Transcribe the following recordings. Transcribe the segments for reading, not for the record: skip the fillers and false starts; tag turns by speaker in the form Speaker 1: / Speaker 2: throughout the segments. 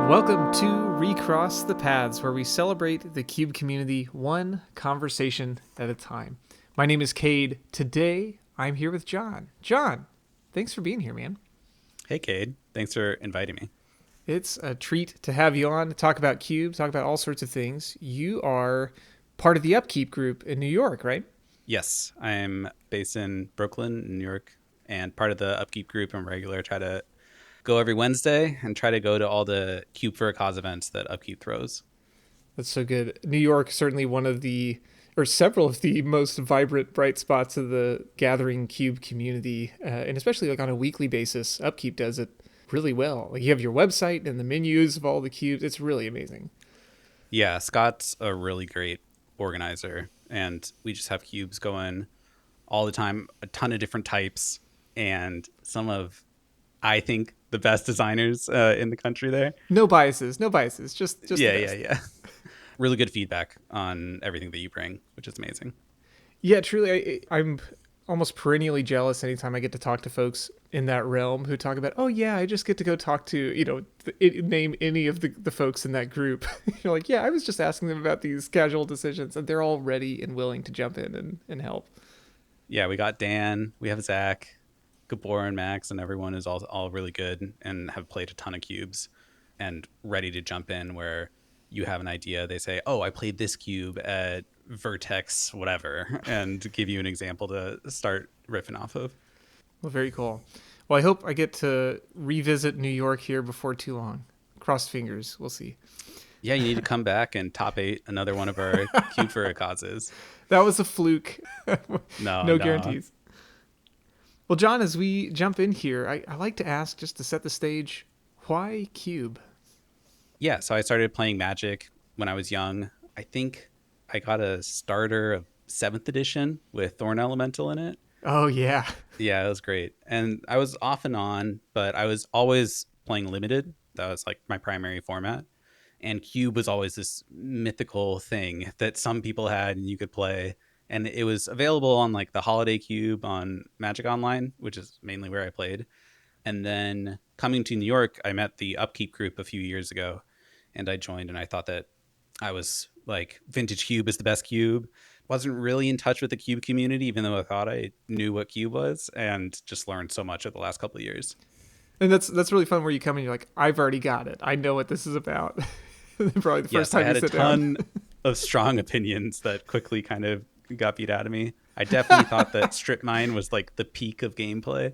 Speaker 1: Welcome to Recross the Paths, where we celebrate the Cube community one conversation at a time. My name is Cade. Today, I'm here with John. John, thanks for being here, man.
Speaker 2: Hey, Cade. Thanks for inviting me.
Speaker 1: It's a treat to have you on to talk about Cube, talk about all sorts of things. You are part of the Upkeep group in New York, right?
Speaker 2: Yes, I'm based in Brooklyn, New York, and part of the Upkeep group. I'm regular. I try to go every Wednesday and try to go to all the Cube for a Cause events that Upkeep throws.
Speaker 1: That's so good. New York, certainly one of the, or several of the most vibrant, bright spots of the gathering Cube community, and especially like on a weekly basis. Upkeep does it really well. Like you have your website and the menus of all the cubes. It's really amazing.
Speaker 2: Yeah, Scott's a really great organizer, and we just have cubes going all the time, a ton of different types, and some of, I think, the best designers in the country there.
Speaker 1: No biases, no biases. Just
Speaker 2: Yeah,
Speaker 1: the
Speaker 2: yeah,
Speaker 1: best.
Speaker 2: yeah. Really good feedback on everything that you bring, which is amazing.
Speaker 1: Yeah, truly, I'm almost perennially jealous anytime I get to talk to folks in that realm who talk about, oh yeah, I just get to go talk to, name any of the folks in that group. You're like, yeah, I was just asking them about these casual decisions, and they're all ready and willing to jump in and help.
Speaker 2: Yeah, we got Dan, we have Zach, Gabor and Max, and everyone is all really good and have played a ton of cubes and ready to jump in where you have an idea. They say, oh, I played this cube at Vertex, whatever, and give you an example to start riffing off of.
Speaker 1: Well, very cool. Well, I hope I get to revisit New York here before too long. Crossed fingers. We'll see.
Speaker 2: Yeah, you need to come back and top 8 another one of our cube for causes.
Speaker 1: That was a fluke. No
Speaker 2: No.
Speaker 1: guarantees. Well, John, as we jump in here, I like to ask, just to set the stage, why Cube?
Speaker 2: Yeah, so I started playing Magic when I was young. I think I got a starter of 7th edition with Thorn Elemental in it.
Speaker 1: Oh, yeah.
Speaker 2: Yeah, it was great. And I was off and on, but I was always playing limited. That was like my primary format. And Cube was always this mythical thing that some people had and you could play. And it was available on like the Holiday Cube on Magic Online, which is mainly where I played. And then coming to New York, I met the Upkeep group a few years ago and I joined, and I thought that I was like, vintage Cube is the best cube. Wasn't really in touch with the Cube community, even though I thought I knew what Cube was, and just learned so much over the last couple of years.
Speaker 1: And that's really fun where you come and you're like, I've already got it. I know what this is about. Probably the first
Speaker 2: Yes,
Speaker 1: time
Speaker 2: I had
Speaker 1: you
Speaker 2: a
Speaker 1: sit
Speaker 2: ton
Speaker 1: down.
Speaker 2: of strong opinions that quickly kind of got beat out of me. I definitely thought that Strip Mine was like the peak of gameplay,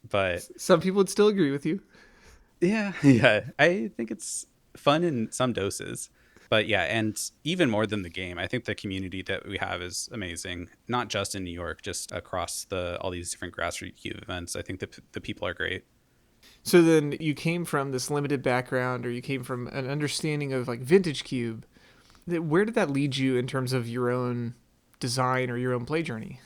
Speaker 2: but
Speaker 1: Some people would still agree with you.
Speaker 2: yeah, I think it's fun in some doses. But yeah, and even more than the game, I think the community that we have is amazing. Not just in New York, just across all these different grassroots cube events. I think the people are great.
Speaker 1: So then you came from this limited background, or you came from an understanding of like vintage cube. Where did that lead you in terms of your own design or your own play journey?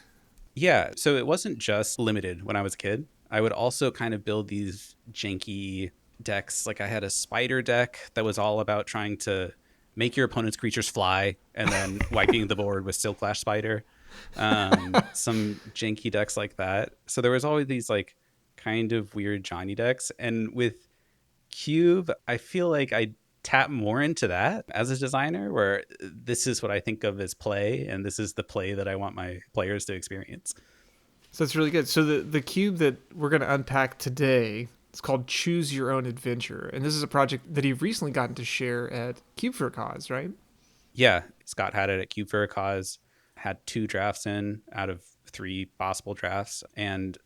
Speaker 2: Yeah, so it wasn't just limited when I was a kid. I would also kind of build these janky decks. Like I had a spider deck that was all about trying to make your opponent's creatures fly and then wiping the board with Silk Flash Spider. Some janky decks like that. So there was always these like kind of weird Johnny decks. And with Cube, I feel like I tap more into that as a designer, where this is what I think of as play, and this is the play that I want my players to experience.
Speaker 1: So that's really good. So the cube that we're going to unpack today is called Choose Your Own Adventure. And this is a project that you've recently gotten to share at Cube for a Cause, right?
Speaker 2: Yeah, Scott had it at Cube for a Cause, had 2 drafts in out of 3 possible drafts, and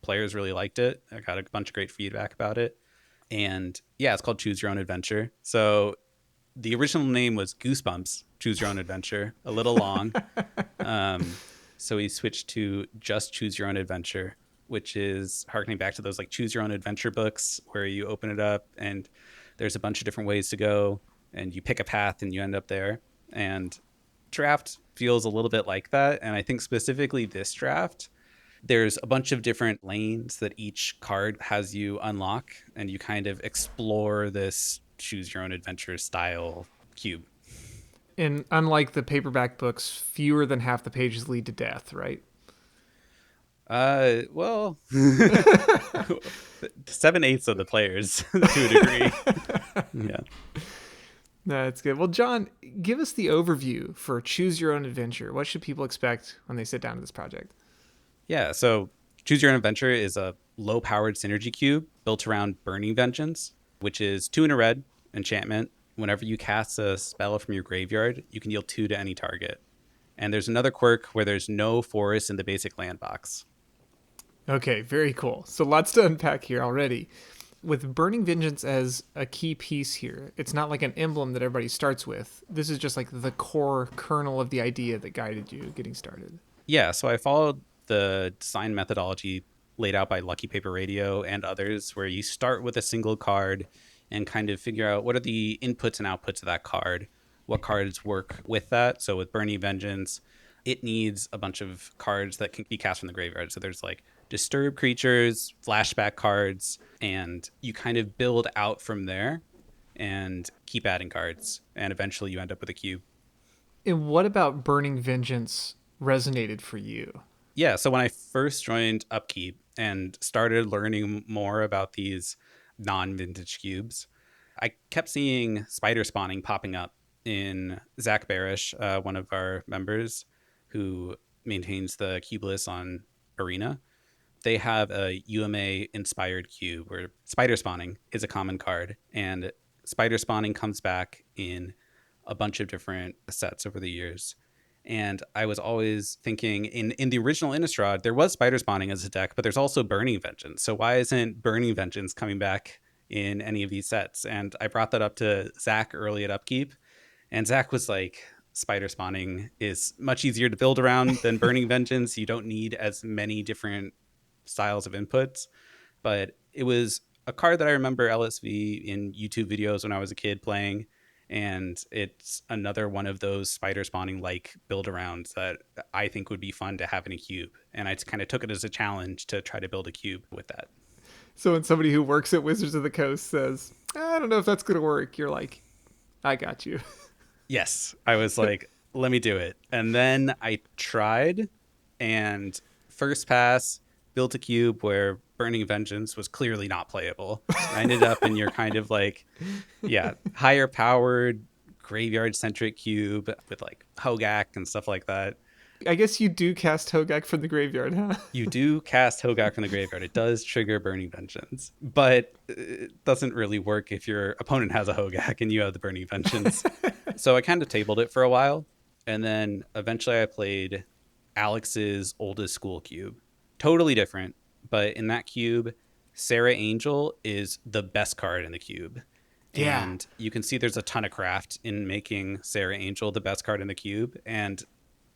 Speaker 2: players really liked it. I got a bunch of great feedback about it. And yeah, it's called Choose Your Own Adventure. So the original name was Goosebumps, Choose Your Own Adventure, a little long. So we switched to just Choose Your Own Adventure, which is harkening back to those like Choose Your Own Adventure books where you open it up and there's a bunch of different ways to go and you pick a path and you end up there. And draft feels a little bit like that. And I think specifically this draft, there's a bunch of different lanes that each card has you unlock, and you kind of explore this choose your own adventure style cube.
Speaker 1: And unlike the paperback books, fewer than half the pages lead to death, right?
Speaker 2: Well, 7/8 of the players to a degree. Yeah.
Speaker 1: No, that's good. Well, John, give us the overview for Choose Your Own Adventure. What should people expect when they sit down to this project?
Speaker 2: Yeah. So Choose Your Own Adventure is a low powered synergy cube built around Burning Vengeance, which is 2 in a red enchantment. Whenever you cast a spell from your graveyard, you can deal 2 to any target. And there's another quirk where there's no forest in the basic land box.
Speaker 1: Okay, very cool. So lots to unpack here already. With Burning Vengeance as a key piece here, it's not like an emblem that everybody starts with. This is just like the core kernel of the idea that guided you getting started.
Speaker 2: Yeah, so I followed the design methodology laid out by Lucky Paper Radio and others, where you start with a single card and kind of figure out what are the inputs and outputs of that card, what cards work with that. So with Burning Vengeance, it needs a bunch of cards that can be cast from the graveyard. So there's like disturb creatures, flashback cards, and you kind of build out from there and keep adding cards. And eventually you end up with a cube.
Speaker 1: And what about Burning Vengeance resonated for you?
Speaker 2: Yeah, so when I first joined Upkeep and started learning more about these non-vintage cubes, I kept seeing spider spawning popping up in Zach Barish, one of our members who maintains the cube list on Arena. They have a UMA inspired cube where spider spawning is a common card, and spider spawning comes back in a bunch of different sets over the years. And I was always thinking in the original Innistrad, there was spider spawning as a deck, but there's also Burning Vengeance. So why isn't Burning Vengeance coming back in any of these sets? And I brought that up to Zach early at Upkeep, and Zach was like, spider spawning is much easier to build around than Burning Vengeance. You don't need as many different styles of inputs. But it was a card that I remember LSV in YouTube videos when I was a kid playing. And it's another one of those spider spawning like build arounds that I think would be fun to have in a cube. And I just kind of took it as a challenge to try to build a cube with that.
Speaker 1: So when somebody who works at Wizards of the Coast says, I don't know if that's going to work, you're like, I got you.
Speaker 2: Yes, I was like, let me do it. And then I tried, and first pass built a cube where Burning Vengeance was clearly not playable. I ended up in your kind of like, yeah, higher powered graveyard centric cube with like Hogak and stuff like that.
Speaker 1: I guess you do cast Hogak from the graveyard, huh?
Speaker 2: You do cast Hogak from the graveyard. It does trigger Burning Vengeance, but it doesn't really work if your opponent has a Hogak and you have the Burning Vengeance. So I kind of tabled it for a while, and then eventually I played Alex's oldest school cube. Totally different, but in that cube, Sarah Angel is the best card in the cube.
Speaker 1: Yeah.
Speaker 2: And you can see there's a ton of craft in making Sarah Angel the best card in the cube. And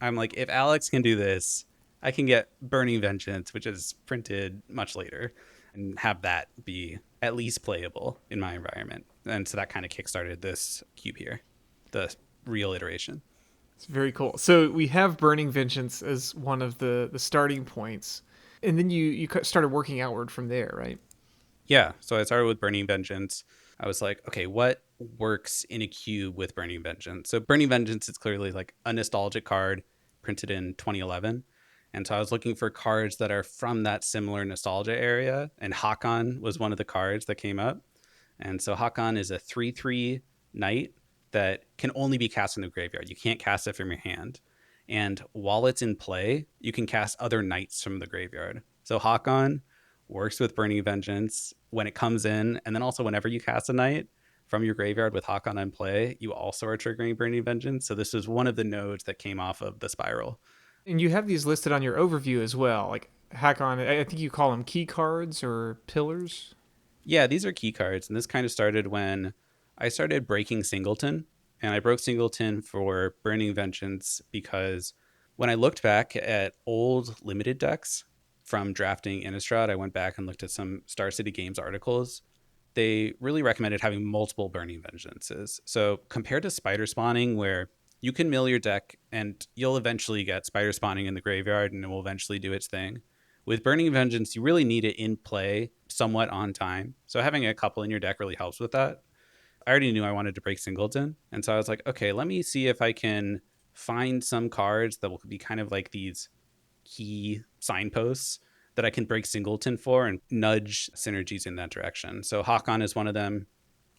Speaker 2: I'm like, if Alex can do this, I can get Burning Vengeance, which is printed much later, and have that be at least playable in my environment. And so that kind of kickstarted this cube here, the real iteration.
Speaker 1: It's very cool. So we have Burning Vengeance as one of the starting points. And then you started working outward from there, right?
Speaker 2: Yeah. So I started with Burning Vengeance. I was like, okay, what works in a cube with Burning Vengeance? So Burning Vengeance is clearly like a nostalgic card printed in 2011. And so I was looking for cards that are from that similar nostalgia area. And Hakon was one of the cards that came up. And so Hakon is a 3/3 knight that can only be cast in the graveyard. You can't cast it from your hand. And while it's in play, you can cast other knights from the graveyard. So Hakon works with Burning Vengeance when it comes in, and then also whenever you cast a knight from your graveyard with Hakon in play, you also are triggering Burning Vengeance. So this is one of the nodes that came off of the spiral.
Speaker 1: And you have these listed on your overview as well. Like Hack-On, I think you call them key cards or pillars.
Speaker 2: Yeah, these are key cards, and this kind of started when I started breaking Singleton, and I broke Singleton for Burning Vengeance because when I looked back at old limited decks from drafting Innistrad, I went back and looked at some Star City Games articles. They really recommended having multiple Burning Vengeances. So compared to Spider Spawning, where you can mill your deck and you'll eventually get Spider Spawning in the graveyard and it will eventually do its thing. With Burning Vengeance, you really need it in play somewhat on time. So having a couple in your deck really helps with that. I already knew I wanted to break Singleton. And so I was like, okay, let me see if I can find some cards that will be kind of like these key signposts that I can break Singleton for and nudge synergies in that direction. So Hakon is one of them.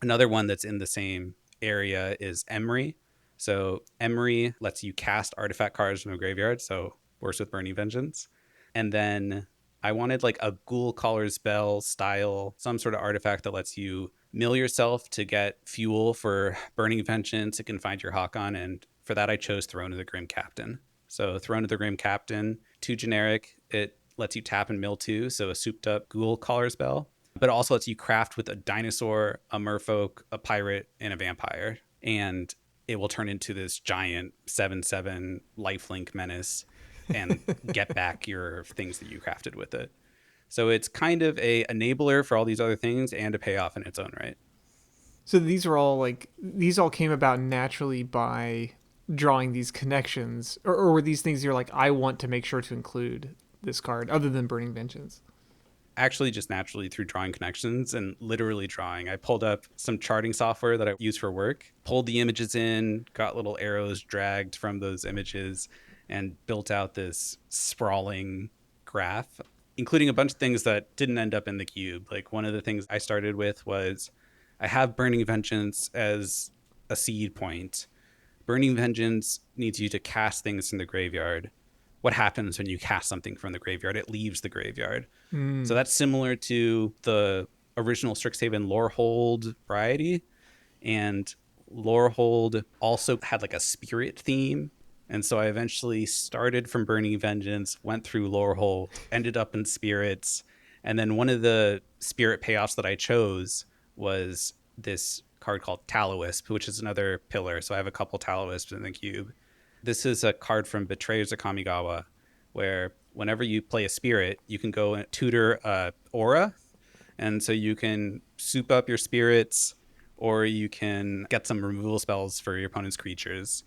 Speaker 2: Another one that's in the same area is Emery. So Emery lets you cast artifact cards from the graveyard, so works with Burning Vengeance. And then I wanted like a Ghoul Caller's Bell style, some sort of artifact that lets you mill yourself to get fuel for Burning Vengeance. It can find your Hakon, and for that I chose Throne of the Grim Captain. So Throne of the Grim Captain, 2 generic. It lets you tap and mill 2, so a souped up Ghoul Caller's Bell, but it also lets you craft with a dinosaur, a merfolk, a pirate, and a vampire. And it will turn into this giant 7/7 lifelink menace and get back your things that you crafted with it. So it's kind of a enabler for all these other things and a payoff in its own right.
Speaker 1: So these all came about naturally by drawing these connections, or were these things you're like, I want to make sure to include this card, other than Burning Vengeance?
Speaker 2: Actually, just naturally through drawing connections and literally drawing. I pulled up some charting software that I use for work, pulled the images in, got little arrows dragged from those images, and built out this sprawling graph, including a bunch of things that didn't end up in the cube. Like one of the things I started with was I have Burning Vengeance as a seed point. Burning Vengeance needs you to cast things from the graveyard. What happens when you cast something from the graveyard? It leaves the graveyard. So that's similar to the original Strixhaven Lorehold variety. And Lorehold also had like a spirit theme. And so I eventually started from Burning Vengeance, went through Lorehold, ended up in spirits. And then one of the spirit payoffs that I chose was this card called Tallowisp, which is another pillar. So I have a couple Tallowisps in the cube. This is a card from Betrayers of Kamigawa, where whenever you play a spirit, you can go and tutor aura. And so you can soup up your spirits, or you can get some removal spells for your opponent's creatures.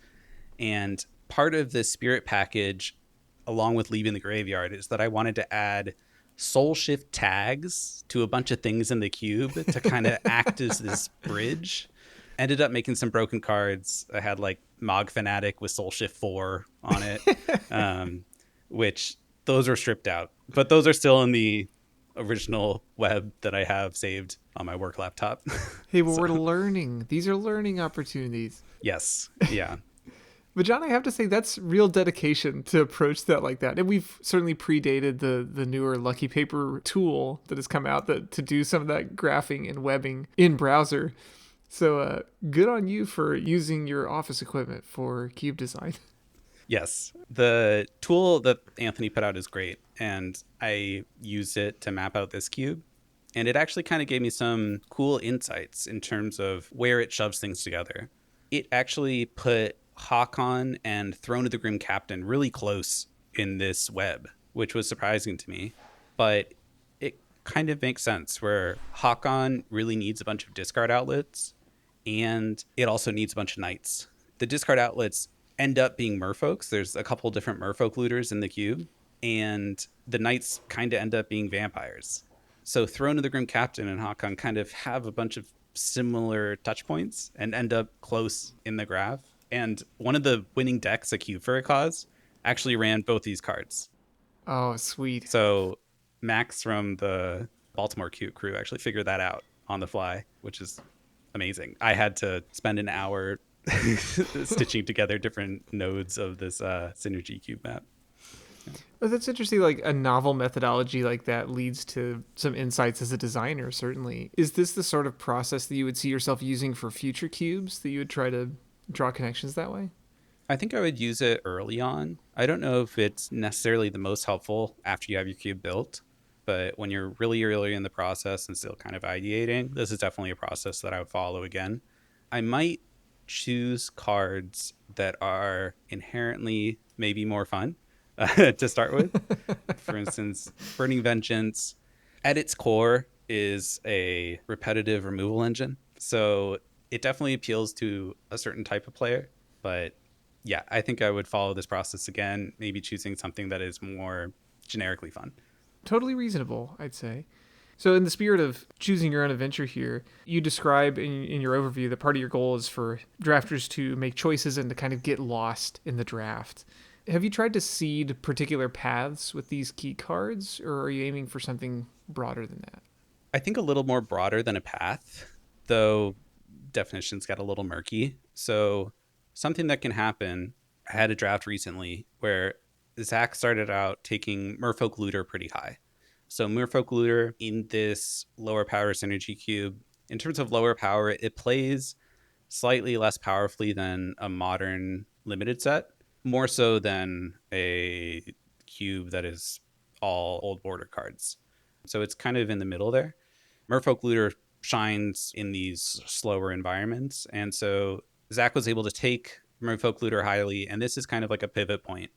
Speaker 2: And part of this spirit package, along with leaving the graveyard, is that I wanted to add soul shift tags to a bunch of things in the cube to kind of act as this bridge. Ended up making some broken cards. I had like Mog Fanatic with Soul Shift 4 on it, which those are stripped out. But those are still in the original web that I have saved on my work laptop.
Speaker 1: Hey, well,
Speaker 2: So,
Speaker 1: we're learning. These are learning opportunities.
Speaker 2: yes. Yeah.
Speaker 1: But John, I have to say that's real dedication to approach that like that. And we've certainly predated the newer Lucky Paper tool that has come out to do some of that graphing and webbing in browser. So good on you for using your office equipment for cube design.
Speaker 2: Yes. The tool that Anthony put out is great. And I used it to map out this cube. And it actually kind of gave me some cool insights in terms of where it shoves things together. It actually put Hakon and Throne of the Grim Captain really close in this web, which was surprising to me. But it kind of makes sense where Hakon really needs a bunch of discard outlets, and it also needs a bunch of knights. The discard outlets end up being merfolks. There's a couple different merfolk looters in the cube, and the knights kind of end up being vampires. So Throne of the Grim Captain and Hakon kind of have a bunch of similar touch points and end up close in the graph. And one of the winning decks at Cube for a Cause actually ran both these cards.
Speaker 1: Oh, sweet.
Speaker 2: So Max from the Baltimore Cube crew actually figured that out on the fly, which is amazing. I had to spend an hour stitching together different nodes of this Synergy Cube map.
Speaker 1: Oh, that's interesting. Like a novel methodology like that leads to some insights as a designer, certainly. Is this the sort of process that you would see yourself using for future cubes, that you would try to draw connections that way?
Speaker 2: I think I would use it early on. I don't know if it's necessarily the most helpful after you have your cube built, but when you're really early in the process and still kind of ideating, this is definitely a process that I would follow again. I might choose cards that are inherently maybe more fun to start with. For instance, Burning Vengeance at its core is a repetitive removal engine. So it definitely appeals to a certain type of player. But yeah, I think I would follow this process again, maybe choosing something that is more generically fun.
Speaker 1: Totally reasonable, I'd say. So, in the spirit of choosing your own adventure here, you describe in your overview that part of your goal is for drafters to make choices and to kind of get lost in the draft. Have you tried to seed particular paths with these key cards, or are you aiming for something broader than that?
Speaker 2: I think a little more broader than a path, though definitions got a little murky. So something that can happen, I had a draft recently where Zach started out taking Merfolk Looter pretty high. So Merfolk Looter in this lower power synergy cube, in terms of lower power, it plays slightly less powerfully than a modern limited set, more so than a cube that is all old border cards. So it's kind of in the middle there. Merfolk Looter shines in these slower environments. And so Zach was able to take Merfolk Looter highly, and this is kind of like a pivot point.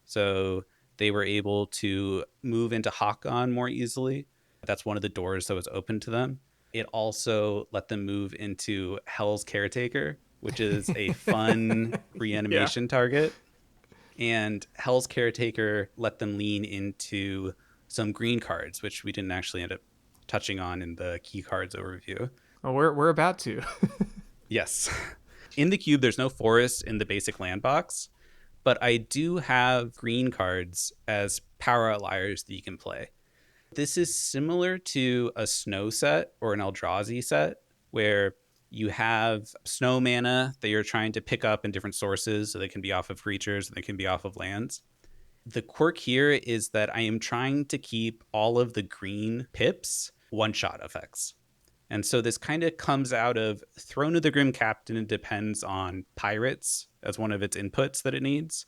Speaker 2: So they were able to move into Hakon more easily. That's one of the doors that was open to them. It also let them move into Hell's Caretaker, which is a fun
Speaker 1: Yeah.
Speaker 2: reanimation target. And Hell's Caretaker let them lean into some green cards, which we didn't actually end up touching on in the key cards overview.
Speaker 1: Oh, we're about to.
Speaker 2: Yes. In the cube, there's no forest in the basic land box, but I do have green cards as power outliers that you can play. This is similar to a snow set or an Eldrazi set where you have snow mana that you're trying to pick up in different sources, so they can be off of creatures and they can be off of lands. The quirk here is that I am trying to keep all of the green pips one-shot effects. And so this kind of comes out of Throne of the Grim Captain. It depends on pirates as one of its inputs that it needs.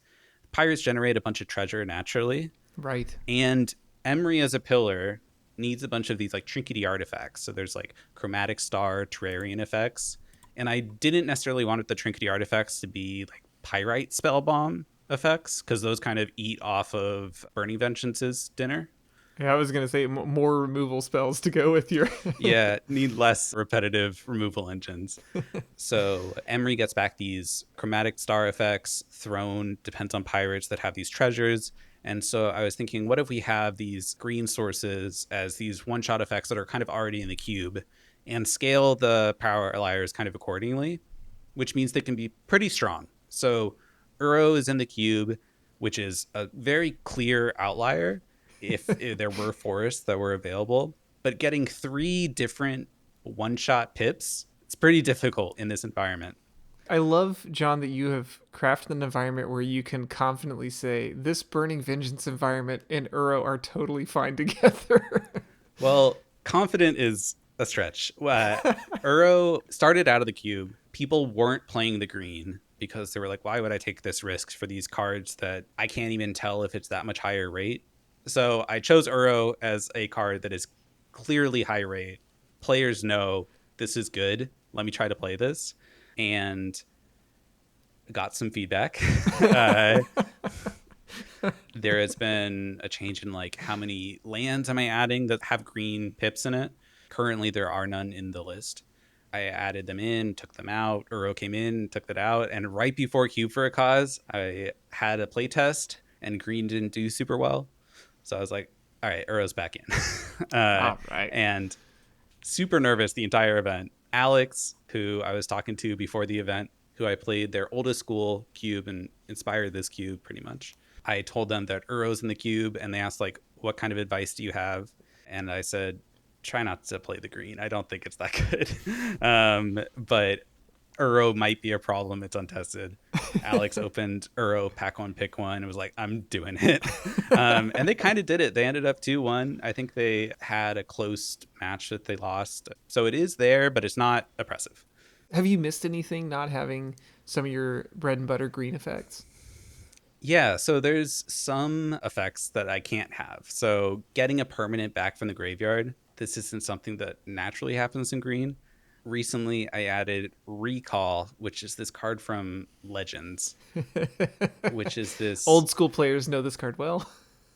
Speaker 2: Pirates generate a bunch of treasure naturally.
Speaker 1: Right.
Speaker 2: And Emery as a pillar needs a bunch of these like trinkety artifacts. So there's like chromatic star, terrarian effects. And I didn't necessarily want the trinkety artifacts to be like pyrite spell bomb effects, because those kind of eat off of Burning Vengeance's dinner.
Speaker 1: Yeah, I was gonna say more removal spells to go with your.
Speaker 2: Yeah, need less repetitive removal engines. So Emery gets back these chromatic star effects. Throne depends on pirates that have these treasures. And so I was thinking, what if we have these green sources as these one-shot effects that are kind of already in the cube, and scale the power outliers kind of accordingly, which means they can be pretty strong. So Uro is in the cube, which is a very clear outlier if there were forests that were available. But getting 3 different one-shot pips, it's pretty difficult in this environment.
Speaker 1: I love, John, that you have crafted an environment where you can confidently say this Burning Vengeance environment and Uro are totally fine together.
Speaker 2: Well, confident is a stretch. Uro started out of the cube. People weren't playing the green because they were like, why would I take this risk for these cards that I can't even tell if it's that much higher rate? So I chose Uro as a card that is clearly high rate. Players know this is good. Let me try to play this. And got some feedback. There has been a change in like how many lands am I adding that have green pips in it. Currently, there are none in the list. I added them in, took them out. Uro came in, took that out. And right before Cube for a Cause, I had a play test and green didn't do super well. So I was like, all right, Uro's back in.
Speaker 1: All right.
Speaker 2: And super nervous the entire event. Alex, who I was talking to before the event, who I played their oldest school cube and inspired this cube pretty much. I told them that Uro's in the cube, and they asked like, what kind of advice do you have? And I said, try not to play the green. I don't think it's that good. But Uro might be a problem. It's untested. Alex opened Uro pack one, pick one, and was like, I'm doing it. And they kind of did it. They ended up 2-1. I think they had a close match that they lost. So it is there, but it's not oppressive.
Speaker 1: Have you missed anything not having some of your bread and butter green effects?
Speaker 2: Yeah, so there's some effects that I can't have. So getting a permanent back from the graveyard, this isn't something that naturally happens in green. Recently, I added Recall, which is this card from Legends, which is this...
Speaker 1: Old school players know this card well.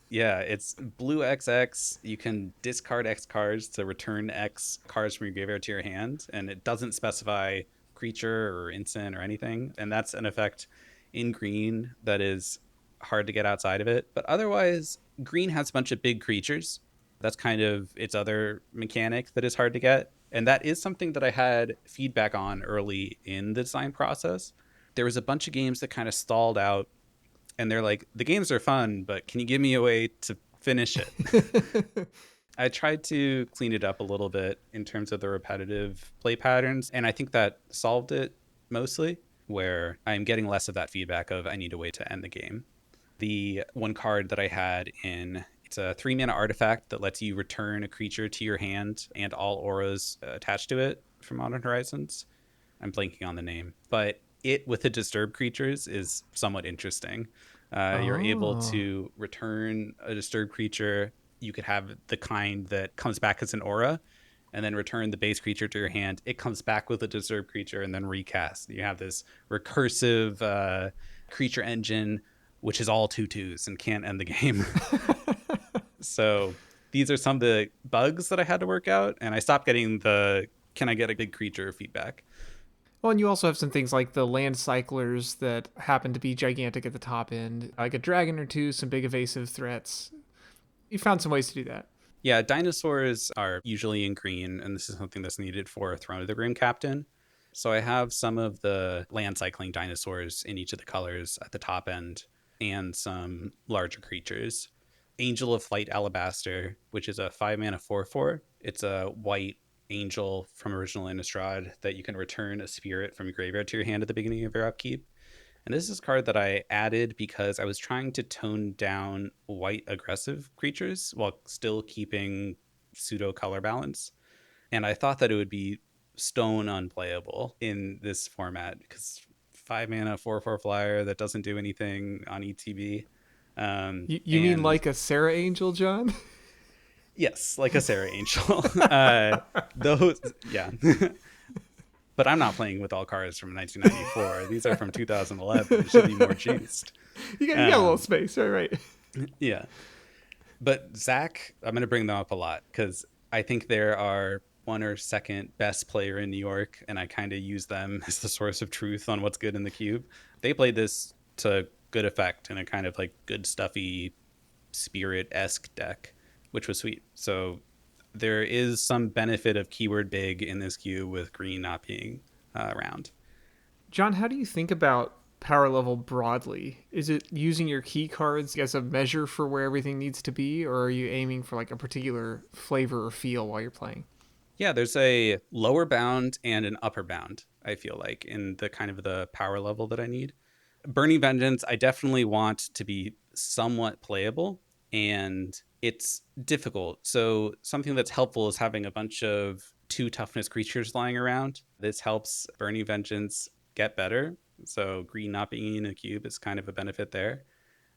Speaker 2: Yeah, it's blue XX. You can discard X cards to return X cards from your graveyard to your hand, and it doesn't specify creature or instant or anything. And that's an effect in green that is hard to get outside of it. But otherwise, green has a bunch of big creatures. That's kind of its other mechanic that is hard to get. And that is something that I had feedback on early in the design process. There was a bunch of games that kind of stalled out, and they're like, the games are fun, but can you give me a way to finish it? I tried to clean it up a little bit in terms of the repetitive play patterns, and I think that solved it mostly, where I'm getting less of that feedback of I need to wait to end the game. The one card that I had in, it's a 3 mana artifact that lets you return a creature to your hand and all auras attached to it from Modern Horizons. I'm blanking on the name, but it with the disturb creatures is somewhat interesting. You're able
Speaker 1: Oh.
Speaker 2: to return a disturbed creature. You could have the kind that comes back as an aura, and then return the base creature to your hand. It comes back with a disturbed creature, and then recast. You have this recursive creature engine, which is all 2/2s and can't end the game. So these are some of the bugs that I had to work out, and I stopped getting the "can I get a big creature" feedback.
Speaker 1: Well, and you also have some things like the land cyclers that happen to be gigantic at the top end, like a dragon or two, some big evasive threats. You found some ways to do that.
Speaker 2: Yeah, dinosaurs are usually in green, and this is something that's needed for Throne of the Grim Captain. So I have some of the land cycling dinosaurs in each of the colors at the top end, and some larger creatures. Angel of Flight Alabaster, which is a 5 mana 4/4. It's a white angel from original Innistrad that you can return a spirit from your graveyard to your hand at the beginning of your upkeep. And this is a card that I added because I was trying to tone down white aggressive creatures while still keeping pseudo color balance. And I thought that it would be stone unplayable in this format because 5 mana 4/4 flyer that doesn't do anything on ETB.
Speaker 1: You mean
Speaker 2: And
Speaker 1: like a Sarah Angel, John?
Speaker 2: yes, like a Sarah Angel. Those, yeah. But I'm not playing with all cards from 1994. These are from 2011. It should be more juiced.
Speaker 1: You got a little
Speaker 2: Um,
Speaker 1: space, right?
Speaker 2: yeah. But Zach, I'm going to bring them up a lot because I think there are one or second best player in New York, and I kind of use them as the source of truth on what's good in the cube. They played this to good effect in a kind of like good stuffy spirit esque deck, which was sweet. So there is some benefit of keyword big in this cube with green not being around.
Speaker 1: John, how do you think about power level broadly? Is it using your key cards as a measure for where everything needs to be, or are you aiming for like a particular flavor or feel while you're playing?
Speaker 2: Yeah, there's a lower bound and an upper bound, I feel like, in the kind of the power level that I need. Burning Vengeance, I definitely want to be somewhat playable, and it's difficult. So something that's helpful is having a bunch of 2 toughness creatures lying around. This helps Burning Vengeance get better. So green not being in a cube is kind of a benefit there.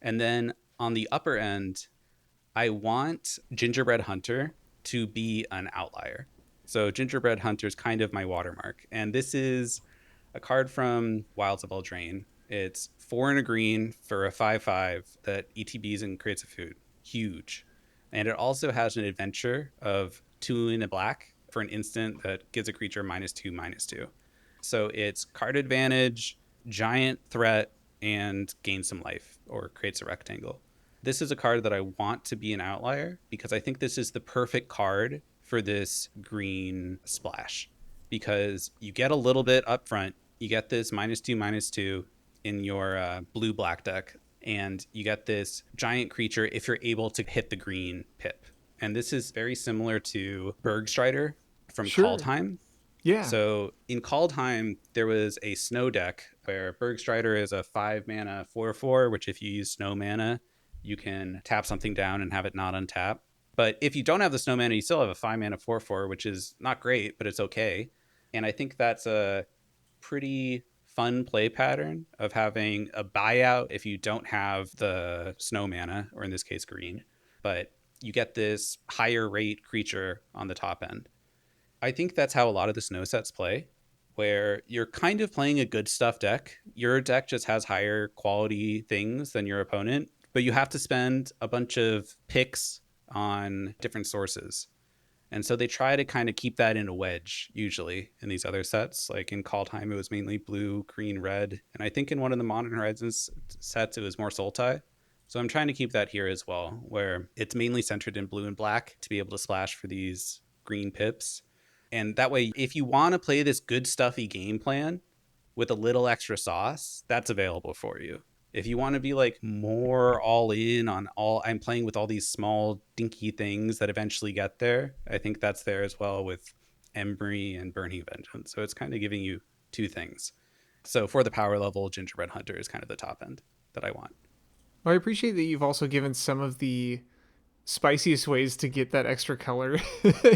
Speaker 2: And then on the upper end, I want Gingerbread Hunter to be an outlier. So Gingerbread Hunter is kind of my watermark. And this is a card from Wilds of Eldraine. It's 4 and a green for a 5/5 that ETBs and creates a food. Huge. And it also has an adventure of 2 in a black for an instant that gives a creature -2/-2. So it's card advantage, giant threat, and gain some life or creates a rectangle. This is a card that I want to be an outlier because I think this is the perfect card for this green splash because you get a little bit up front. You get this -2/-2 in your blue black deck, and you get this giant creature if you're able to hit the green pip. And this is very similar to Bergstrider from
Speaker 1: Sure.
Speaker 2: Kaldheim.
Speaker 1: Yeah.
Speaker 2: So in Kaldheim, there was a snow deck where Bergstrider is a 5 mana 4/4, which if you use snow mana, you can tap something down and have it not untap. But if you don't have the snow mana, you still have a 5 mana 4/4, which is not great, but it's okay. And I think that's a pretty fun play pattern of having a buyout if you don't have the snow mana, or in this case, green. But you get this higher rate creature on the top end. I think that's how a lot of the snow sets play, where you're kind of playing a good stuff deck. Your deck just has higher quality things than your opponent, but you have to spend a bunch of picks on different sources. And so they try to kind of keep that in a wedge, usually, in these other sets. Like in Kaldheim, it was mainly blue, green, red. And I think in one of the Modern Horizons sets, it was more Sultai. So I'm trying to keep that here as well, where it's mainly centered in blue and black to be able to splash for these green pips. And that way, if you want to play this good stuffy game plan with a little extra sauce, that's available for you. If you want to be like more all in on all, I'm playing with all these small dinky things that eventually get there. I think that's there as well with Embry and Burning Vengeance. So it's kind of giving you two things. So for the power level, Gingerbread Hunter is kind of the top end that I want.
Speaker 1: Well, I appreciate that you've also given some of the spiciest ways to get that extra color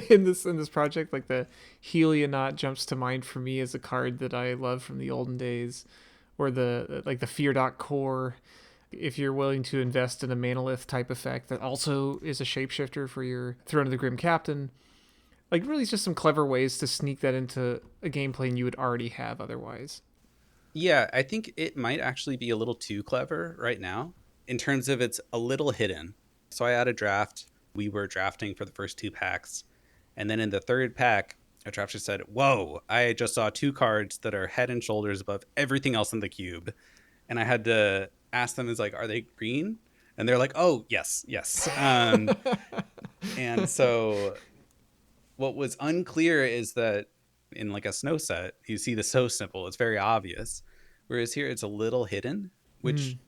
Speaker 1: in this project. Like the Helionaut jumps to mind for me as a card that I love from the olden days, or the like the Fear Dot Core. If you're willing to invest in a Manolith type effect that also is a shapeshifter for your Throne of the Grim Captain, like really, it's just some clever ways to sneak that into a gameplay you would already have otherwise.
Speaker 2: Yeah, I think it might actually be a little too clever right now in terms of it's a little hidden. So I had a draft. We were drafting for the first two packs. And then in the third pack, a drafter said, "Whoa, I just saw two cards that are head and shoulders above everything else in the cube." And I had to ask them, is like, "Are they green?" And they're like, "Oh, yes, yes." And so what was unclear is that in like a snow set, you see the so symbol. It's very obvious. Whereas here, it's a little hidden, which
Speaker 1: Mm.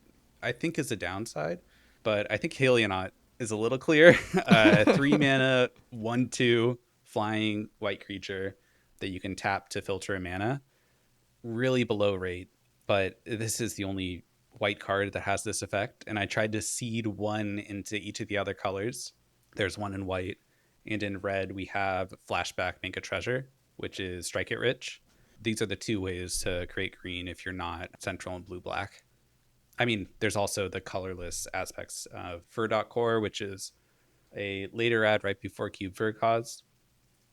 Speaker 2: I think is a downside. But I think Helionaut is a little clear. 3 mana, 1/2 flying white creature that you can tap to filter a mana. Really below rate, but this is the only white card that has this effect. And I tried to seed one into each of the other colors. There's one in white, and in red we have Flashback Make a Treasure, which is Strike It Rich. These are the two ways to create green if you're not central and blue black. I mean, there's also the colorless aspects of Fur Dot Core, which is a later ad right before Cube Fur Cause.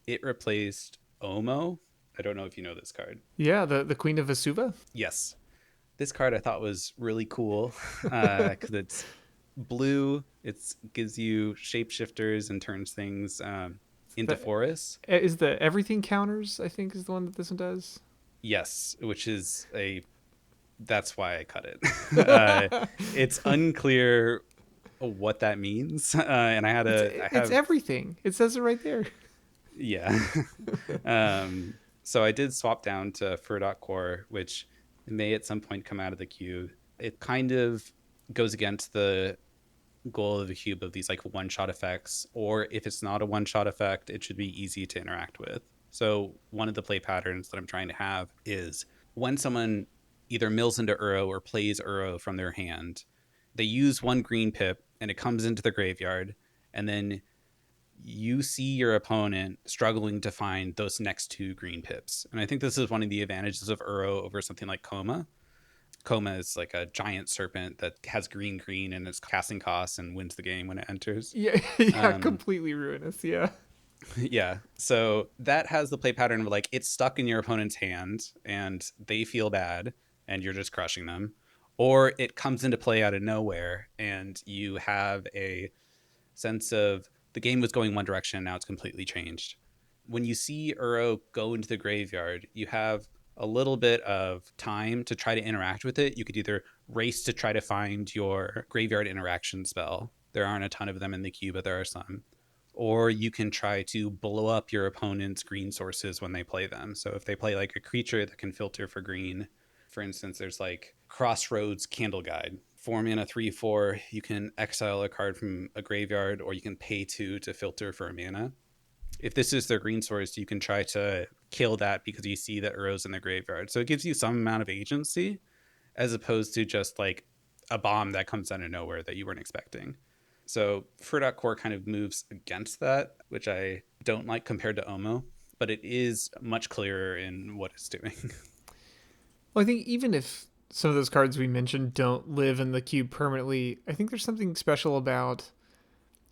Speaker 2: It replaced Omo. I don't know if you know this card.
Speaker 1: Yeah, the Queen of Vesuva.
Speaker 2: Yes, this card I thought was really cool because it's blue. It gives you shapeshifters and turns things into
Speaker 1: That
Speaker 2: forests.
Speaker 1: is the everything counters. I think is the one that this one does.
Speaker 2: Yes, which is a that's why I cut it. It's unclear what that means, and
Speaker 1: It's
Speaker 2: I
Speaker 1: it's
Speaker 2: have
Speaker 1: everything. It says it right there.
Speaker 2: yeah. So I did swap down to Fur Core, which may at some point come out of the queue. It kind of goes against the goal of the cube of these like one shot effects, or if it's not a one shot effect, it should be easy to interact with. So one of the play patterns that I'm trying to have is when someone either mills into Uro or plays Uro from their hand, they use one green pip and it comes into the graveyard, and then you see your opponent struggling to find those next two green pips. And I think this is one of the advantages of Uro over something like Coma. Coma is like a giant serpent that has green green and it's casting costs and wins the game when it enters.
Speaker 1: Yeah, yeah,
Speaker 2: Um,
Speaker 1: completely ruinous. Yeah.
Speaker 2: yeah. So that has the play pattern of like it's stuck in your opponent's hand and they feel bad and you're just crushing them. Or it comes into play out of nowhere and you have a sense of the game was going one direction and now it's completely changed. When you see Uro go into the graveyard, you have a little bit of time to try to interact with it. You could either race to try to find your graveyard interaction spell. There aren't a ton of them in the queue, but there are some. Or you can try to blow up your opponent's green sources when they play them. So if they play like a creature that can filter for green, for instance, there's like Crossroads Candle Guide. 4 mana, 3/4. You can exile a card from a graveyard, or you can pay to filter for a mana. If this is their green source, you can try to kill that because you see that Uro's in the graveyard. So it gives you some amount of agency as opposed to just like a bomb that comes out of nowhere that you weren't expecting. So Fur.Core kind of moves against that, which I don't like compared to Omo, but it is much clearer in what it's doing.
Speaker 1: Well, I think even if some of those cards we mentioned don't live in the cube permanently, I think there's something special about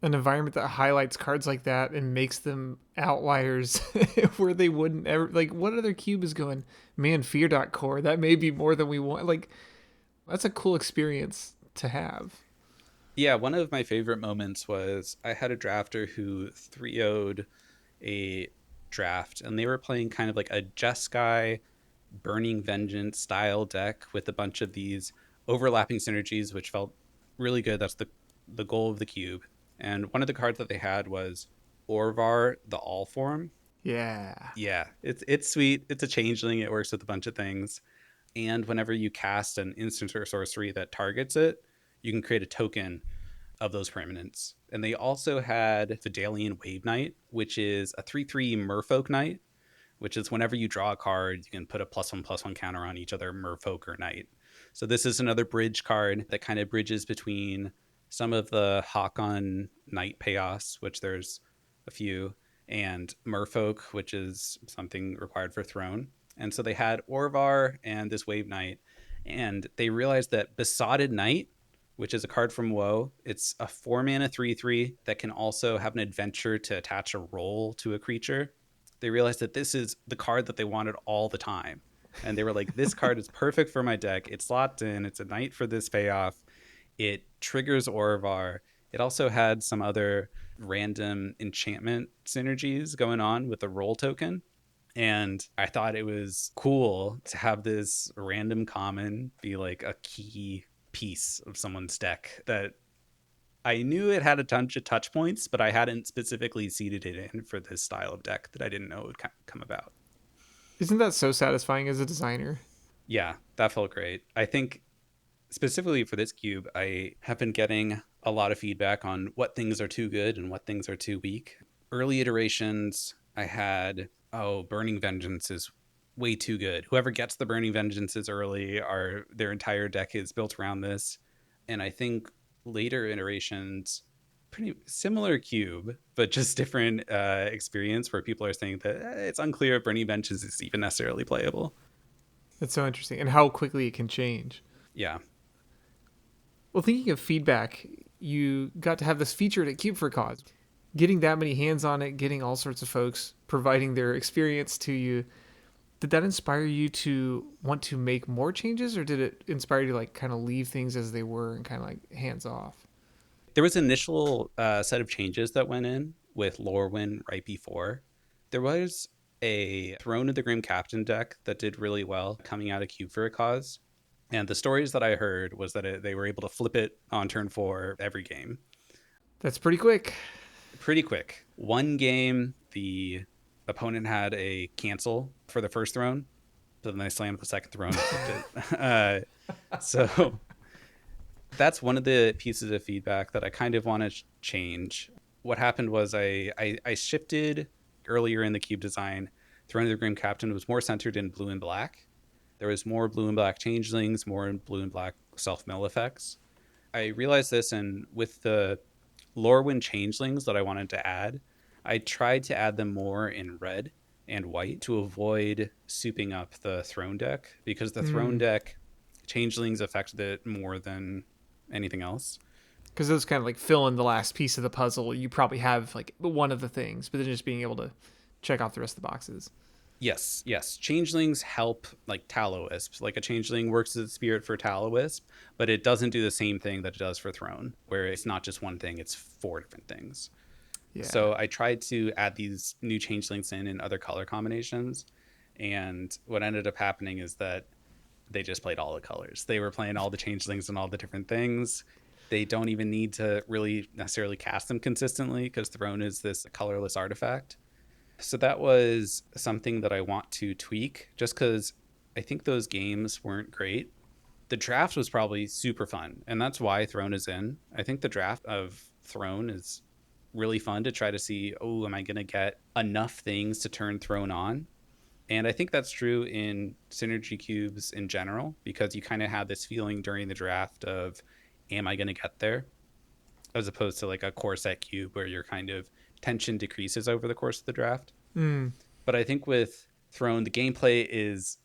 Speaker 1: an environment that highlights cards like that and makes them outliers where they wouldn't ever like what other cube is going, man, Fear.Core, that may be more than we want. Like that's a cool experience to have.
Speaker 2: Yeah, one of my favorite moments was I had a drafter who 3-0'd a draft, and they were playing kind of like a Jeskai Burning Vengeance style deck with a bunch of these overlapping synergies, which felt really good. That's the goal of the cube. And one of the cards that they had was Orvar, the All Form.
Speaker 1: Yeah.
Speaker 2: Yeah, it's sweet. It's a changeling. It works with a bunch of things. And whenever you cast an instant or sorcery that targets it, you can create a token of those permanents. And they also had Vidalian Wave Knight, which is a 3/3 Merfolk Knight, which is whenever you draw a card, you can put a +1/+1 counter on each other Merfolk or Knight. So this is another bridge card that kind of bridges between some of the Hakon Knight payoffs, which there's a few, and Merfolk, which is something required for Throne. And so they had Orvar and this Wave Knight, and they realized that Besotted Knight, which is a card from WoW, it's a 4-mana 3/3 that can also have an adventure to attach a role to a creature. They realized that this is the card that they wanted all the time. And they were like, this card is perfect for my deck. It's locked in. It's a knight for this payoff. It triggers Orvar. It also had some other random enchantment synergies going on with the roll token. And I thought it was cool to have this random common be like a key piece of someone's deck that I knew it had a bunch of touch points, but I hadn't specifically seeded it in for this style of deck that I didn't know would come about.
Speaker 1: Isn't that so satisfying as a designer?
Speaker 2: Yeah, that felt great. I think specifically for this cube, I have been getting a lot of feedback on what things are too good and what things are too weak. Early iterations, I had, oh, Burning Vengeance is way too good. Whoever gets the Burning Vengeances early, their entire deck is built around this. And I think later iterations, pretty similar cube, but just different experience where people are saying that it's unclear if Burning Vengeance is even necessarily playable.
Speaker 1: That's so interesting, and how quickly it can change.
Speaker 2: Yeah.
Speaker 1: Well, thinking of feedback, you got to have this featured at Cube for a Cause. Getting that many hands on it, getting all sorts of folks providing their experience to you, did that inspire you to want to make more changes, or did it inspire you to like kind of leave things as they were and kind of like hands off?
Speaker 2: There was an initial set of changes that went in with Lorwyn right before. There was a Throne of the Grim Captain deck that did really well coming out of Cube for a Cause. And the stories that I heard was that they were able to flip it on turn 4 every game.
Speaker 1: That's pretty quick.
Speaker 2: Pretty quick. One game, the opponent had a cancel for the first throne. So then they slammed the second throne and flipped it. So that's one of the pieces of feedback that I kind of want to change. What happened was I shifted earlier in the cube design. Throne of the Grim Captain was more centered in blue and black. There was more blue and black changelings, more blue and black self-mill effects. I realized this, and with the Lorwyn changelings that I wanted to add, I tried to add them more in red and white to avoid souping up the throne deck, because the throne deck changelings affected it more than anything else.
Speaker 1: Because those kind of like fill in the last piece of the puzzle. You probably have like one of the things, but then just being able to check off the rest of the boxes.
Speaker 2: Yes, yes. Changelings help like Tallow-Wisp. Like a changeling works as a spirit for Tallow-Wisp, but it doesn't do the same thing that it does for Throne, where it's not just one thing, it's 4 different things.
Speaker 1: Yeah.
Speaker 2: So I tried to add these new changelings in other color combinations. And what ended up happening is that they just played all the colors. They were playing all the changelings and all the different things. They don't even need to really necessarily cast them consistently because Throne is this colorless artifact. So that was something that I want to tweak, just because I think those games weren't great. The draft was probably super fun, and that's why Throne is in. I think the draft of Throne is really fun to try to see, oh, am I going to get enough things to turn Throne on? And I think that's true in Synergy Cubes in general, because you kind of have this feeling during the draft of, am I going to get there? As opposed to like a core set cube where your kind of tension decreases over the course of the draft. But I think with Throne, the gameplay is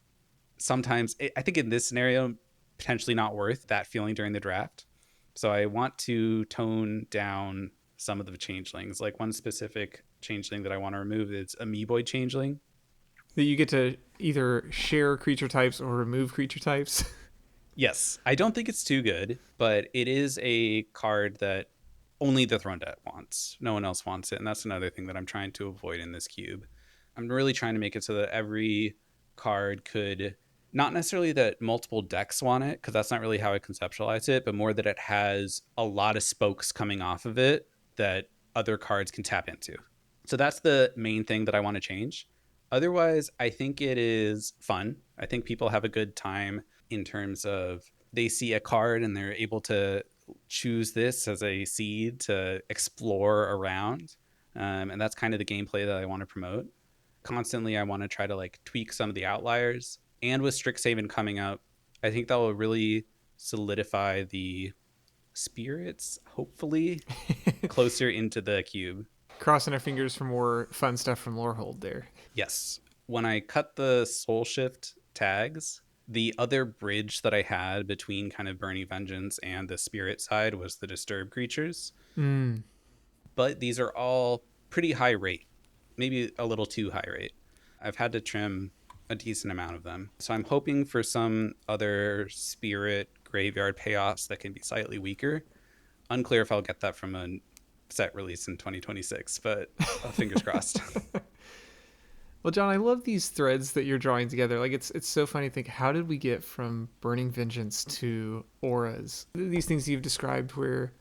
Speaker 2: sometimes, I think in this scenario, potentially not worth that feeling during the draft. So I want to tone down some of the changelings. Like one specific changeling that I want to remove is Amoeboid Changeling.
Speaker 1: That you get to either share creature types or remove creature types.
Speaker 2: Yes, I don't think it's too good, but it is a card that only the Throne deck wants. No one else wants it, and that's another thing that I'm trying to avoid in this cube. I'm really trying to make it so that every card could, not necessarily that multiple decks want it, because that's not really how I conceptualize it, but more that it has a lot of spokes coming off of it that other cards can tap into. So that's the main thing that I want to change. Otherwise, I think it is fun. I think people have a good time in terms of they see a card and they're able to choose this as a seed to explore around. And that's kind of the gameplay that I want to promote. Constantly, I want to try to like tweak some of the outliers. And with Strixhaven coming out, I think that will really solidify the spirits, hopefully, closer into the cube.
Speaker 1: Crossing our fingers for more fun stuff from Lorehold there.
Speaker 2: Yes. When I cut the soul shift tags, the other bridge that I had between kind of Burning Vengeance and the spirit side was the disturb creatures.
Speaker 1: Mm.
Speaker 2: But these are all pretty high rate, maybe a little too high rate. I've had to trim a decent amount of them. So I'm hoping for some other spirit graveyard payoffs that can be slightly weaker. Unclear if I'll get that from a set release in 2026, but fingers crossed.
Speaker 1: Well, John, I love these threads that you're drawing together. Like it's so funny to think, how did we get from Burning Vengeance to auras? These things you've described where,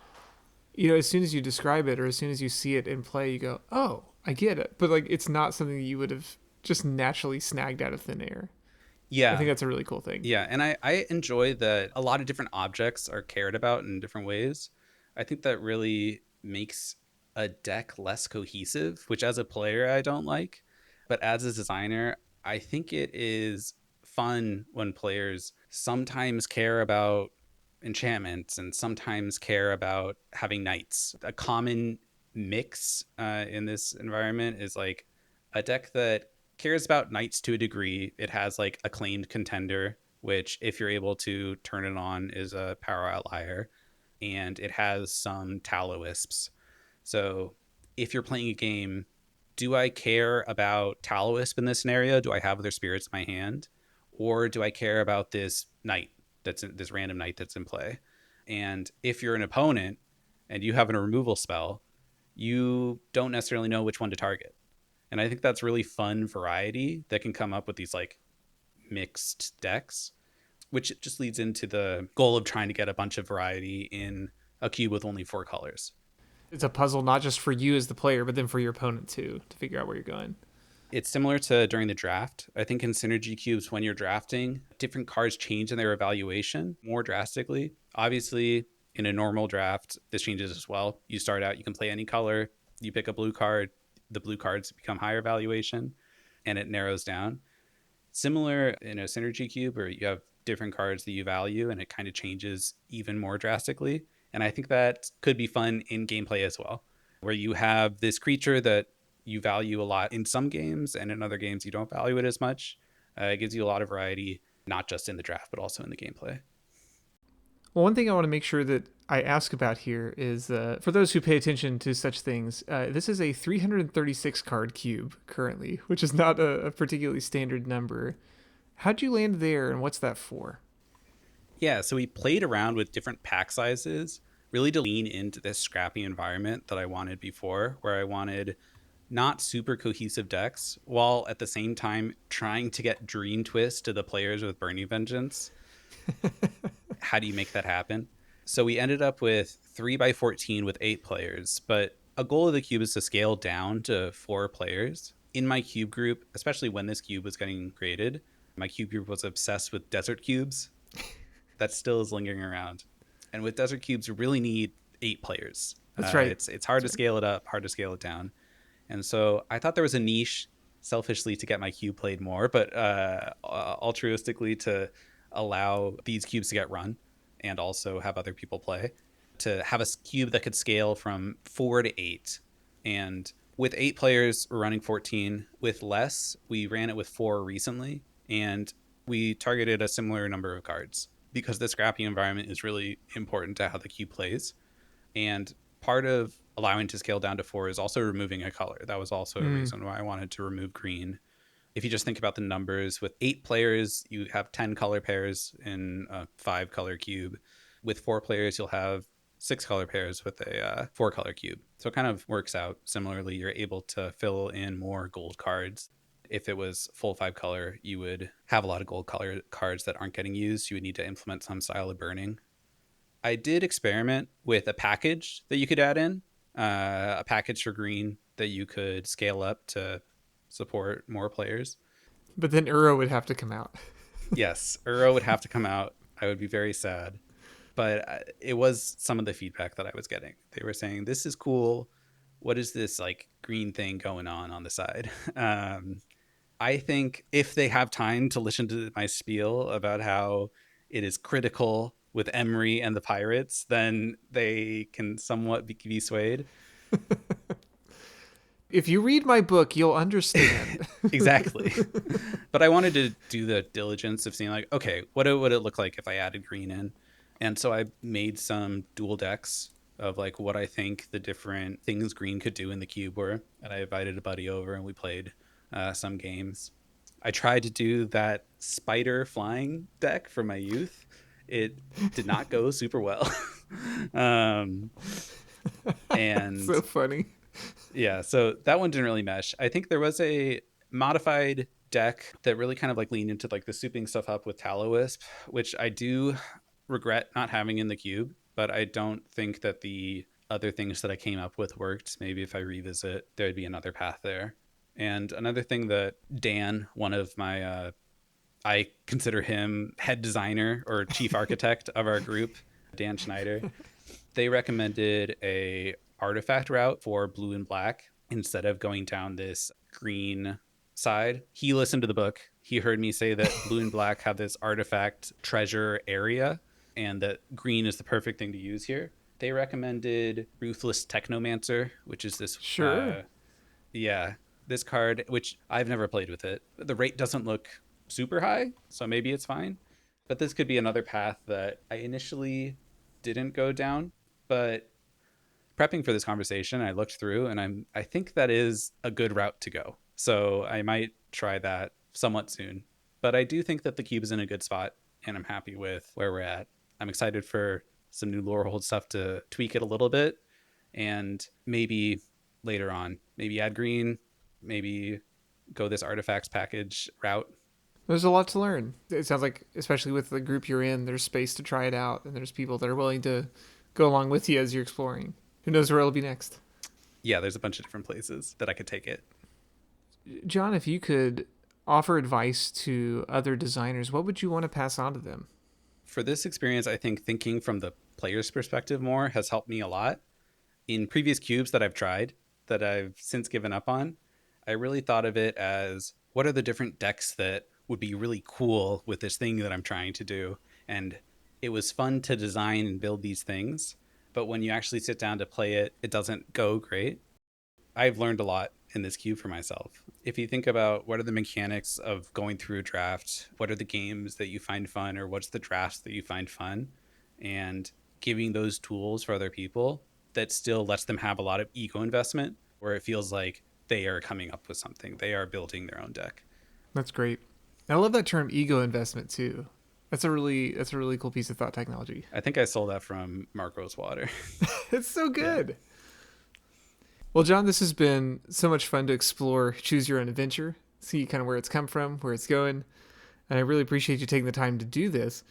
Speaker 1: as soon as you describe it or as soon as you see it in play, you go, "Oh, I get it." But like it's not something that you would have just naturally snagged out of thin air. I think
Speaker 2: Yeah.
Speaker 1: that's a really cool thing.
Speaker 2: Yeah. And I enjoy that a lot of different objects are cared about in different ways. I think that really makes a deck less cohesive, which as a player, I don't like. But as a designer, I think it is fun when players sometimes care about enchantments and sometimes care about having knights. A common mix in this environment is like a deck that cares about knights to a degree. It has like acclaimed contender, which if you're able to turn it on is a power outlier, and it has some tallow wisps. So if you're playing a game, do I care about tallow wisp in this scenario? Do I have other spirits in my hand, or do I care about this knight this random knight that's in play? And if you're an opponent and you have a removal spell, you don't necessarily know which one to target. And I think that's really fun variety that can come up with these like mixed decks, which just leads into the goal of trying to get a bunch of variety in a cube with only 4 colors.
Speaker 1: It's a puzzle not just for you as the player, but then for your opponent too, to figure out where you're going.
Speaker 2: It's similar to during the draft. I think in synergy cubes, when you're drafting, different cards change in their evaluation more drastically. Obviously, in a normal draft, this changes as well. You start out, you can play any color, you pick a blue card, the blue cards become higher valuation, and it narrows down. Similar in a synergy cube where you have different cards that you value and it kind of changes even more drastically. And I think that could be fun in gameplay as well, where you have this creature that you value a lot in some games and in other games you don't value it as much. It gives you a lot of variety, not just in the draft, but also in the gameplay.
Speaker 1: Well, one thing I want to make sure that I ask about here is for those who pay attention to such things, this is a 336 card cube currently, which is not a particularly standard number. How'd you land there, and what's that for?
Speaker 2: Yeah, so we played around with different pack sizes, really to lean into this scrappy environment that I wanted before, where I wanted not super cohesive decks, while at the same time trying to get Dream Twist to the players with Burning Vengeance. How do you make that happen? So we ended up with 3x14 with 8 players, but a goal of the cube is to scale down to 4 players. In my cube group, especially when this cube was getting created, my cube group was obsessed with desert cubes. That still is lingering around. And with desert cubes, you really need 8 players.
Speaker 1: That's right.
Speaker 2: It's hard
Speaker 1: That's
Speaker 2: to scale it up, hard to scale it down. And so I thought there was a niche selfishly to get my cube played more, but altruistically to allow these cubes to get run and also have other people play, to have a cube that could scale from 4 to 8. And with 8 players, we're running 14. With less, we ran it with 4 recently, and we targeted a similar number of cards because the scrappy environment is really important to how the cube plays. And part of allowing to scale down to 4 is also removing a color. That was also a reason why I wanted to remove green. If you just think about the numbers, with 8 players, you have 10 color pairs in a 5 color cube. With 4 players, you'll have 6 color pairs with a 4 color cube. So it kind of works out similarly. You're able to fill in more gold cards. If it was full 5 color, you would have a lot of gold color cards that aren't getting used. You would need to implement some style of burning. I did experiment with a package that you could add in, a package for green that you could scale up to support more players.
Speaker 1: But then Uro would have to come out.
Speaker 2: Yes, Uro would have to come out. I would be very sad. But it was some of the feedback that I was getting. They were saying, this is cool. What is this like green thing going on the side? I think if they have time to listen to my spiel about how it is critical with Emery and the Pirates, then they can somewhat be swayed.
Speaker 1: If you read my book, you'll understand.
Speaker 2: Exactly. But I wanted to do the diligence of seeing like, okay, what would it look like if I added green in? And so I made some dual decks of like what I think the different things green could do in the cube were. And I invited a buddy over and we played some games. I tried to do that spider flying deck from my youth. It did not go super well. um, and
Speaker 1: So funny.
Speaker 2: yeah, so that one didn't really mesh. I think there was a modified deck that really kind of like leaned into like the souping stuff up with Tallow Wisp, which I do regret not having in the cube, but I don't think that the other things that I came up with worked. Maybe if I revisit, there'd be another path there. And another thing that Dan, one of my, I consider him head designer or chief architect of our group, Dan Schneider, they recommended a artifact route for blue and black instead of going down this green side. He listened to the book. He heard me say that blue and black have this artifact treasure area and that green is the perfect thing to use here. They recommended Ruthless Technomancer, which is this
Speaker 1: Sure.
Speaker 2: yeah, this card, which I've never played with it. The rate doesn't look super high, so maybe it's fine. But this could be another path that I initially didn't go down. But prepping for this conversation, I looked through and I think that is a good route to go. So I might try that somewhat soon. But I do think that the cube is in a good spot and I'm happy with where we're at. I'm excited for some new Lorehold stuff to tweak it a little bit and maybe later on, maybe add green, maybe go this artifacts package route.
Speaker 1: There's a lot to learn. It sounds like, especially with the group you're in, there's space to try it out, and there's people that are willing to go along with you as you're exploring. Who knows where it'll be next?
Speaker 2: Yeah, there's a bunch of different places that I could take it.
Speaker 1: John, if you could offer advice to other designers, what would you want to pass on to them?
Speaker 2: For this experience, I think thinking from the player's perspective more has helped me a lot. In previous cubes that I've tried, that I've since given up on, I really thought of it as what are the different decks that would be really cool with this thing that I'm trying to do. And it was fun to design and build these things. But when you actually sit down to play it, it doesn't go great. I've learned a lot in this cube for myself. If you think about what are the mechanics of going through a draft, what are the games that you find fun, or what's the drafts that you find fun, and giving those tools for other people, that still lets them have a lot of ego investment where it feels like they are coming up with something. They are building their own deck.
Speaker 1: That's great. I love that term, ego investment, too. That's a really cool piece of thought technology.
Speaker 2: I think I stole that from Mark Rosewater.
Speaker 1: It's so
Speaker 2: Yeah.
Speaker 1: good. Well, John, this has been so much fun to explore Choose Your Own Adventure, see kind of where it's come from, where it's going, and I really appreciate you taking the time to do this.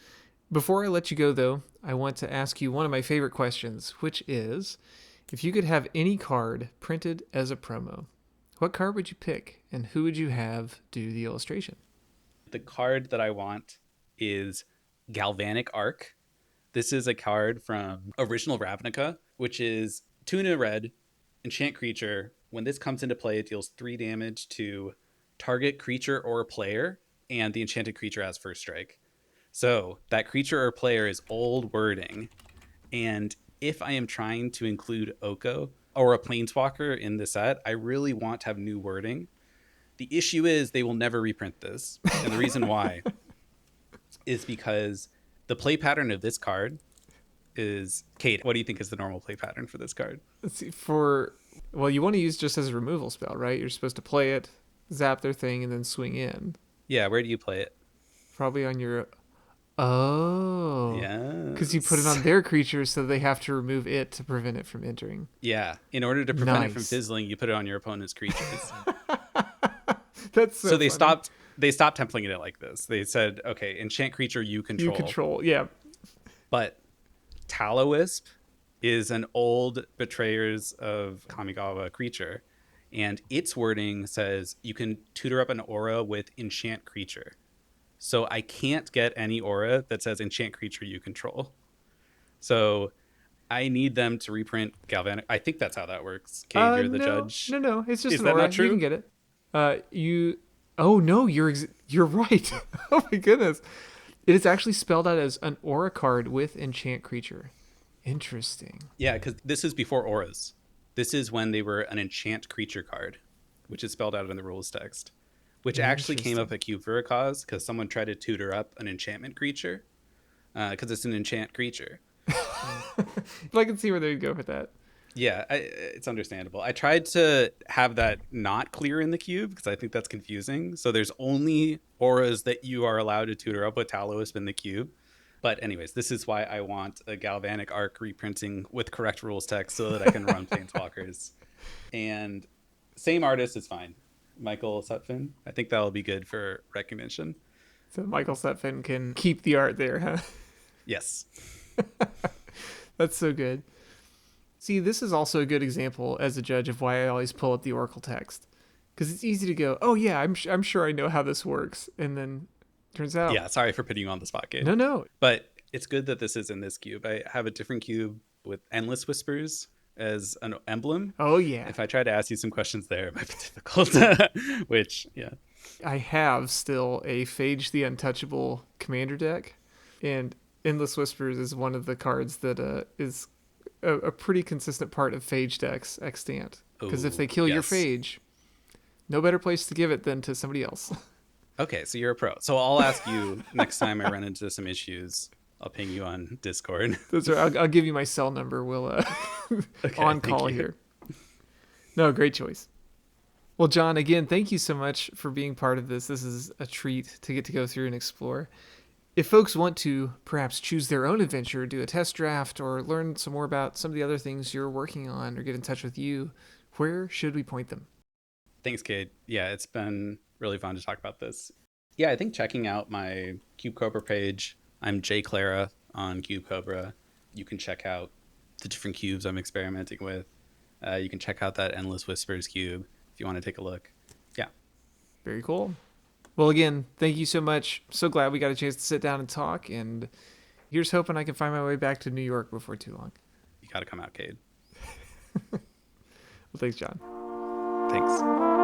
Speaker 1: Before I let you go, though, I want to ask you one of my favorite questions, which is, if you could have any card printed as a promo, what card would you pick, and who would you have do the illustration?
Speaker 2: The card that I want is Galvanic Arc. This is a card from Original Ravnica, which is 2 in a red, enchant creature. When this comes into play, it deals 3 damage to target creature or player, and the enchanted creature has first strike. So that creature or player is old wording. And if I am trying to include Oko or a planeswalker in the set, I really want to have new wording. The issue is they will never reprint this. And the reason why is because the play pattern of this card is, Kate, what do you think is the normal play pattern for this card?
Speaker 1: Let's see, well, you want to use just as a removal spell, right? You're supposed to play it, zap their thing, and then swing in.
Speaker 2: Yeah, where do you play it?
Speaker 1: Probably on your... Oh. Because you put it
Speaker 2: Yes.
Speaker 1: on their creature so they have to remove it to prevent it from entering.
Speaker 2: Yeah, in order to prevent it from
Speaker 1: Nice.
Speaker 2: fizzling, you put it on your opponent's creatures.
Speaker 1: That's
Speaker 2: So they
Speaker 1: funny.
Speaker 2: stopped templating it like this. They said, okay, enchant creature you
Speaker 1: You
Speaker 2: control.
Speaker 1: control, yeah.
Speaker 2: But Tallow Wisp is an old Betrayers of Kamigawa creature. and its wording says you can tutor up an aura with enchant creature. So I can't get any aura that says enchant creature you control. So I need them to reprint Galvanic. I think that's how that works. Cade, you're the
Speaker 1: No,
Speaker 2: judge.
Speaker 1: no, no. It's just
Speaker 2: Is
Speaker 1: an
Speaker 2: that
Speaker 1: aura.
Speaker 2: not
Speaker 1: You can
Speaker 2: true?
Speaker 1: get it. You. Oh no, you're right. Oh my goodness. It is actually spelled out as an aura card with enchant creature. Interesting.
Speaker 2: Yeah, because this is before auras. This is when they were an enchant creature card, which is spelled out in the rules text, which actually came up
Speaker 1: Interesting.
Speaker 2: at Cube for a cause because someone tried to tutor up an enchantment creature because it's an enchant creature.
Speaker 1: But I can see where they would go with that.
Speaker 2: Yeah, it's understandable. I tried to have that not clear in the cube because I think that's confusing. So there's only auras that you are allowed to tutor up with Taoism in the cube. But anyways, this is why I want a Galvanic Arc reprinting with correct rules text so that I can run Planeswalkers. And same artist is fine. Michael Sutphin. I think that'll be good for recognition.
Speaker 1: So Michael Sutphin can keep the art there, huh?
Speaker 2: Yes.
Speaker 1: That's so good. See, this is also a good example as a judge of why I always pull up the Oracle text. Because it's easy to go, oh yeah, I'm sure I know how this works. And then turns out,
Speaker 2: Yeah, sorry for putting you on the spot, Kate.
Speaker 1: no, no.
Speaker 2: But it's good that this is in this cube. I have a different cube with Endless Whispers as an emblem.
Speaker 1: Oh yeah.
Speaker 2: If I try to ask you some questions there, it might be difficult. Which, yeah.
Speaker 1: I have still a Phage the Untouchable commander deck. And Endless Whispers is one of the cards that is a pretty consistent part of Phage decks extant. Because if they
Speaker 2: Oh,
Speaker 1: kill your
Speaker 2: yes.
Speaker 1: Phage, no better place to give it than to somebody else.
Speaker 2: Okay, so you're a pro. So I'll ask you next time I run into some issues. I'll ping you on Discord.
Speaker 1: Those are, I'll give you my cell number. We'll
Speaker 2: Okay,
Speaker 1: on
Speaker 2: thank
Speaker 1: call
Speaker 2: you.
Speaker 1: here. No, great choice. Well, John, again, thank you so much for being part of this. This is a treat to get to go through and explore. If folks want to perhaps choose their own adventure, do a test draft, or learn some more about some of the other things you're working on, or get in touch with you, where should we point them?
Speaker 2: Thanks, Kate. Yeah, it's been really fun to talk about this. Yeah, I think checking out my Cube Cobra page. I'm Jay Clara on Cube Cobra. You can check out the different cubes I'm experimenting with. You can check out that Endless Whispers cube if you want to take a look. Yeah,
Speaker 1: Very cool. Well, again, thank you so much. So glad we got a chance to sit down and talk. And here's hoping I can find my way back to New York before too long.
Speaker 2: you got to come out, Cade.
Speaker 1: Well, thanks, John.
Speaker 2: Thanks.